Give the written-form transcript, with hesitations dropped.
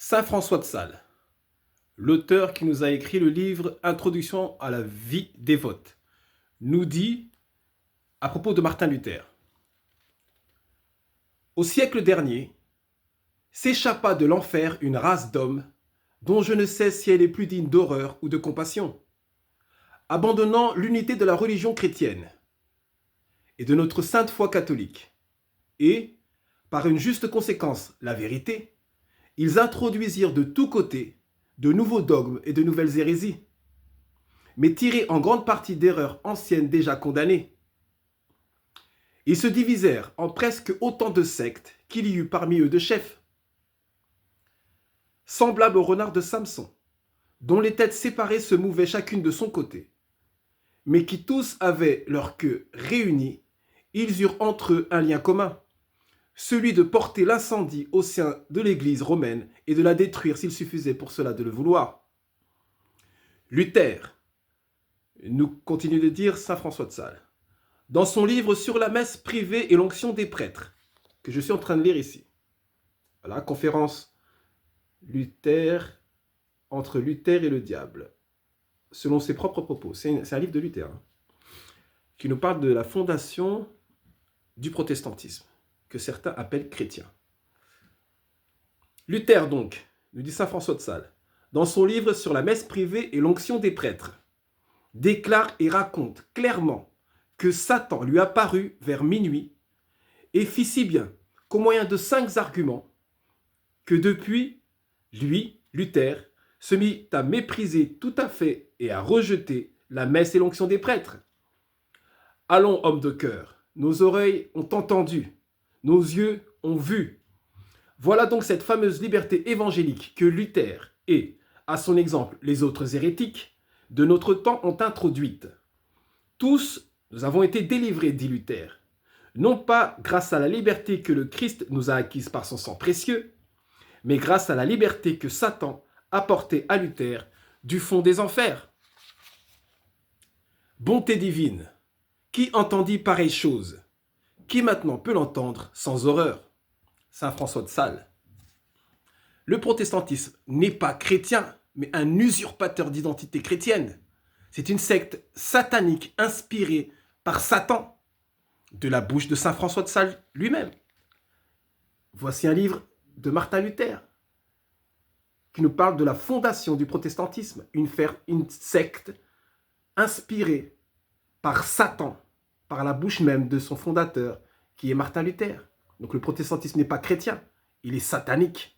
Saint François de Sales, l'auteur qui nous a écrit le livre Introduction à la vie dévote, nous dit à propos de Martin Luther: au siècle dernier, s'échappa de l'enfer une race d'hommes dont je ne sais si elle est plus digne d'horreur ou de compassion, abandonnant l'unité de la religion chrétienne et de notre sainte foi catholique, et, par une juste conséquence, la vérité, ils introduisirent de tous côtés de nouveaux dogmes et de nouvelles hérésies, mais tirés en grande partie d'erreurs anciennes déjà condamnées. Ils se divisèrent en presque autant de sectes qu'il y eut parmi eux de chefs, semblables aux renards de Samson, dont les têtes séparées se mouvaient chacune de son côté, mais qui tous avaient leur queue réunie. Ils eurent entre eux un lien commun, celui de porter l'incendie au sein de l'Église romaine et de la détruire s'il suffisait pour cela de le vouloir. Luther, nous continue de dire Saint François de Sales, dans son livre sur la messe privée et l'onction des prêtres, que je suis en train de lire ici. Voilà, conférence Luther, entre Luther et le diable, selon ses propres propos. C'est un livre de Luther, qui nous parle de la fondation du protestantisme, que certains appellent chrétien. Luther donc, nous dit Saint François de Sales, dans son livre sur la messe privée et l'onction des prêtres, déclare et raconte clairement que Satan lui apparut vers minuit et fit si bien qu'au moyen de 5 arguments, que depuis, lui, Luther, se mit à mépriser tout à fait et à rejeter la messe et l'onction des prêtres. Allons, hommes de cœur, nos oreilles ont entendu, nos yeux ont vu. Voilà donc cette fameuse liberté évangélique que Luther et, à son exemple, les autres hérétiques de notre temps ont introduite. Tous, nous avons été délivrés, dit Luther, non pas grâce à la liberté que le Christ nous a acquise par son sang précieux, mais grâce à la liberté que Satan a portée à Luther du fond des enfers. Bonté divine, qui entendit pareille chose? Qui maintenant peut l'entendre sans horreur? Saint François de Sales. Le protestantisme n'est pas chrétien, mais un usurpateur d'identité chrétienne. C'est une secte satanique inspirée par Satan, de la bouche de Saint François de Sales lui-même. Voici un livre de Martin Luther qui nous parle de la fondation du protestantisme, une secte inspirée par Satan, par la bouche même de son fondateur, qui est Martin Luther. Donc le protestantisme n'est pas chrétien, il est satanique.